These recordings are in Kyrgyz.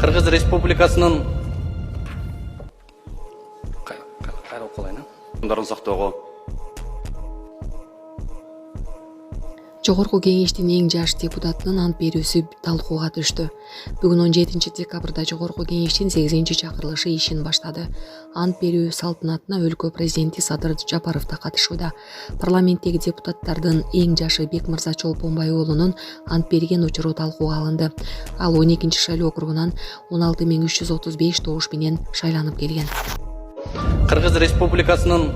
Кыргыз Республикасынын сактоого Жогорку кеңештин эң жаш депутатынын ант берүүсү талкууга түштү. Бүгүн 17 декабрда Жогорку кеңештин 8-чакырылышы ишин баштады. Ант берүү салтанатына өлкө президенти Садыр Жапаров да катышууда. Парламенттеги депутаттардын эң жашы Бекмырза Чолпонбай уулунун ант берген учуру талкууга алынды. Ал 12-шайлоо округунан 16335 добуш менен шайланып келген. Кыргыз Республикасынын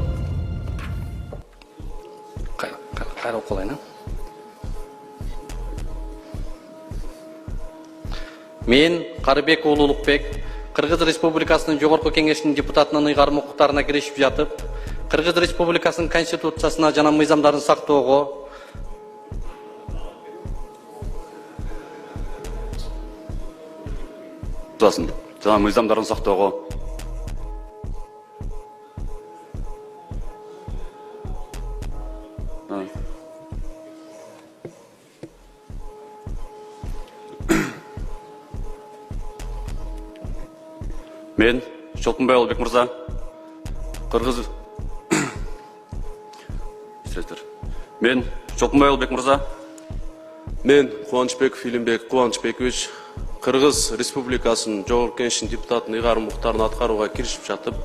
Мен Карыбек Улуулукбек Кыргыз Республикасынын Жогорку кеңештин депутатынын ыйгарым укуктарына киришип жатып, Кыргыз Республикасынын конституциясына жана мыйзамдарын сактоого жана мыйзамдарын сактоого Мен Чолпонбай Улбек мырза Кыргыз Мен Чолпонбай Улбек мырза Мен Кубанычбеков Илимбек Кубанычбекович Кыргыз Республикасынын Жогорку кеңештин депутатынын ыйгарым укуктарын аткарууга киришип жатып,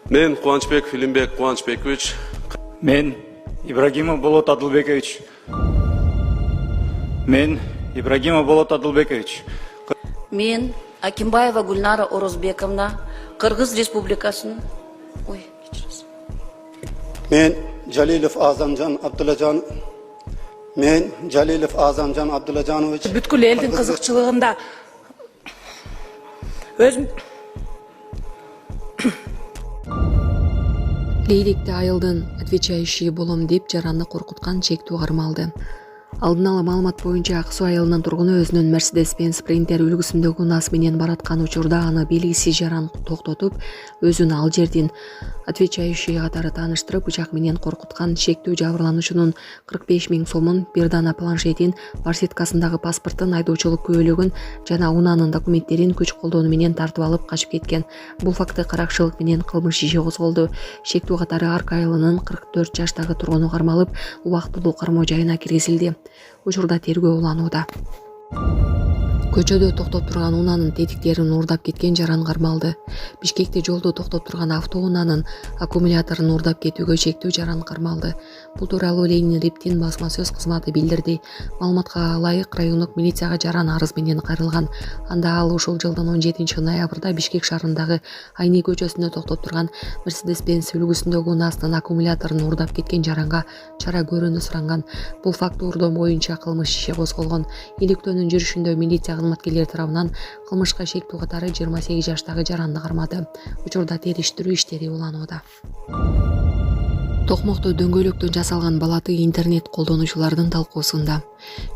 Мен Кубанычбеков Илимбек Кубанычбекович Мен Ибрагимов Болот Адылбекович Мен Ибрагимов Болот Адылбекович Мен Акимбаева Гульнара Орозбековна Кыргыз Республикасынын Мен Жалилов Азамжан Абдулажан Мен Жалилов Азамжан Абдулажанович бүткүл элдин кызыкчылыгында өзүм Лейдикте айылдын отвечающий болом деп жаранды коркуткан чектүү кармалды. Алдын ала маалымат боюнча Ак Суу айылынын тургуну өзүнүн Mercedes-Benz Sprinter үлгүсүндөгү унаас менен бараткан учурда аны белгисиз жаран токтотуп, өзүн ал жердин отвечающий катары тааныштырып, бычак менен коркуткан чектүү жабырлануучунун 45 000 сомун, бир дана планшетин, барсеткасындагы паспортун, айдоочулук күбөлүгүн жана унаанын документтерин күч колдонуу менен тартып алып качып кеткен. Бул факты каракчылык менен кылмыш иши козголду. Чектүү катары Арка айылынын 44 жаштагы тургуну кармалып, убактылуу кармоо жайына киргизилди. Учурда тергөө уланууда. Көчөдө токтоп турган унаанын тетиктерин уурдап кеткен жаран кармалды. Бишкекте жолдо токтоп турган автоунаанын аккумуляторун уурдап кетүүгө чектүү жаран кармалды. Бул тууралуу Ленин Рептин басма сөз кызматы билдирди. Маалыматка ылайык райондук милицияга жаран арыз менен кайрылган. Анда ал ушул жылдын 17 ноябрда Бишкек шаарындагы Айни көчөсүндө токтоп турган Mercedes-Benz үлгүсүндөгү унаасынын аккумуляторун уурдап кеткен жаранга чара көрүүнү суранган. Бул факт уурдоо боюнча кылмыш иши козголгон. Иликтөөнүн жүрүшүндө милиция кызматкерлери тарабынан кылмышка шектүү катары 28 жаштагы жаранды кармады. Учурда териштирүү иштери уланууда. Токмокто дөңгөлөктөн жасалган балаты интернет колдонуучулардын талкуусунда.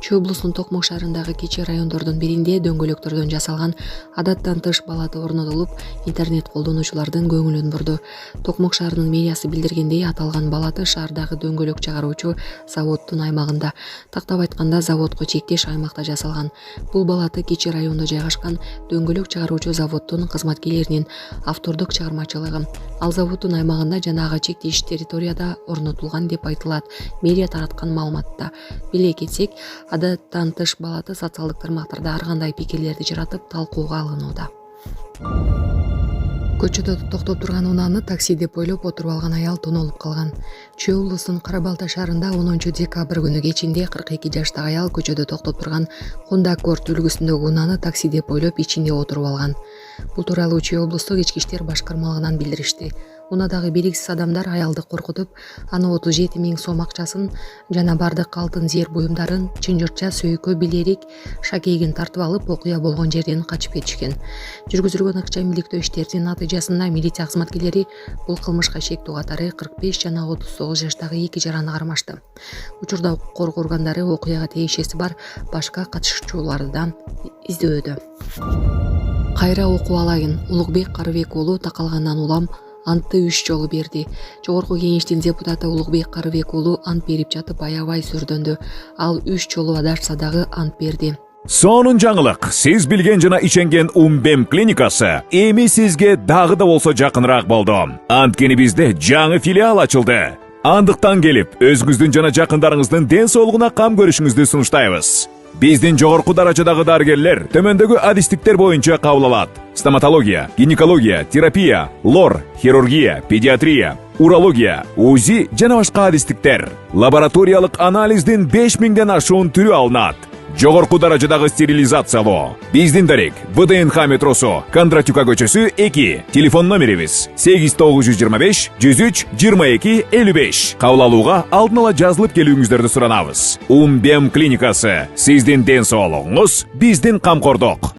Чүй облусунун Токмок шаарындагы кичи райондордун биринде дөңгөлөктөрдөн жасалган адаттан тыш балаты орнотулуп, интернет колдонуучулардын көңүлүн бурду. Токмок шаарынын мэриясы билдиргендей, аталган балаты шаардагы дөңгөлөк чыгаруучу заводдун аймагында, тактап айтканда заводко чектеш аймакта жасалган. Бул балаты кичи райондо жайгашкан дөңгөлөк чыгаруучу заводдун кызматкерлеринин автордук чыгармачылыгы. Ал заводдун аймагында жана ага чектеш территорияда орнотулган деп айтылат мэрия тараткан маалыматта. Биле кетсек, адаттан тыш балаты социалдык тармактарда ар кандай пикирлерди жаратып талкууга алынууда. Көчөдө токтоп турган унааны такси ойлоп отуруп алган аял тоноолуп калган. Чүй облусунун Кара Балта шаарында 10 декабрь күнү кечинде 42 жаштагы аял көчөдө токтоп турган Honda Accord үлгүсүндөгү унааны такси ойлоп ичинде отуруп алган. Бул тууралуу Чүй облустук ички иштер башкармалыгынан билдиришти. Унадагы белгисиз адамдар аялды коркутуп, аны 37 000 сом акчасын жана бардык алтын зер буюмдарын, чынжырча, сөйкө, билерик, шакейгин тартып алып, окуя болгон жерден качып кетишкен. Жүргүзүлгөн акча иликтөө иштеринин натыйжасында милиция кызматкерлери бул кылмышка шектүү катары 45 жана 39 жаштагы 2 жараны кармашты. Учурда коргоо органдары окуяга тиешеси бар башка катышуучулардан издөөдө. Кайра окуп алайын. Улукбек Карыбек уулу такалгандан улам антты 3 жолу берди. Жогорку кеңештин депутаты Улукбек Карыбек уулу ант берип жатып аябай сүрдөндү. Ал 3 жолу Адарса дагы ант берди. Сонун жаңылык, сиз билген жана иченген Умбем клиникасы эми сизге дагы да болсо жакыныраак болду. Анткени бизде жаңы филиал ачылды. Андыктан келип, өзүңүздүн жана жакындарыңыздын ден соолугуна кам көрүшүңүздү сунуштайбыз. Биздин жогорку даражадагы дарыгерлер төмөндөгү адистиктер боюнча кабыл алат: стоматология, гинекология, терапия, лор, хирургия, педиатрия, урология, УЗИ жана башка адистиктер. Лабораториялык анализдин 5000ден ашуун түрү алынат. Жогорку даражадагы стерилизациялоо. Биздин дарек ВДНХ метросу, Кондратюка көчөсү 2. Телефон номерибиз 8925 103 22 55. Кабыл алууга алдын ала жазылып келүүңүздөрдү суранабыз. Умбем клиникасы. Сиздин ден соолугуңуз, биздин камкордук.